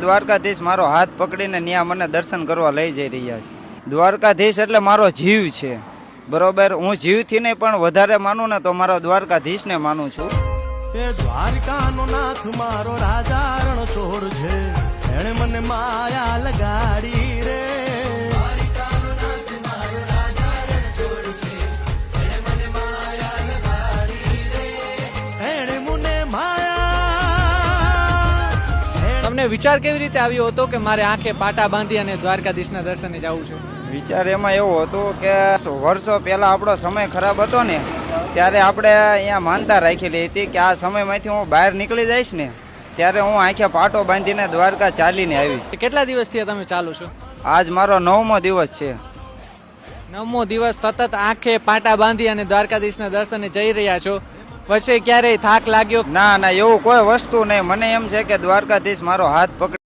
દ્વારકાધીશ મારો હાથ પકડીને ન્યા મને દર્શન કરવા લઈ જઈ રહ્યા છે. દ્વારકાધીશ એટલે મારો જીવ છે, બરોબર. હું જીવથી નહીં પણ વધારે માનું ને તો મારો દ્વારકાધીશને માનું છું. એ દ્વારકાનો નાથ મારો રાજા રણછોડ છે, એણે મને માયા લગાડી રે. તમને વિચાર કેવી રીતે આવ્યો હતો કે મારે આંખે પાટા બાંધી અને દ્વારકાધીશના દર્શને જવું છે? વિચાર એમાં એવો હતો કે વર્ષો પહેલા આપણો સમય ખરાબ હતો ને, ત્યારે આપણે અહીંયા માનતા રાખેલી હતી કે આ સમયમાંથી હું બહાર નીકળી જઈશ ને ત્યારે હું આંખે પાટો બાંધીને દ્વારકા ચાલીને આવીશ. કેટલા દિવસથી તમે ચાલુ છો? આજ મારો 9મો દિવસ છે. 9મો દિવસ સતત આંખે પાટા બાંધી અને દ્વારકાધીશના દર્શને જઈ રહ્યા છો. વચ્ચે ક્યારેય થાક લાગ્યો? ના ના, એવું કોઈ વસ્તુ નહીં. મને એમ છે કે દ્વારકાધીશ મારો હાથ પકડી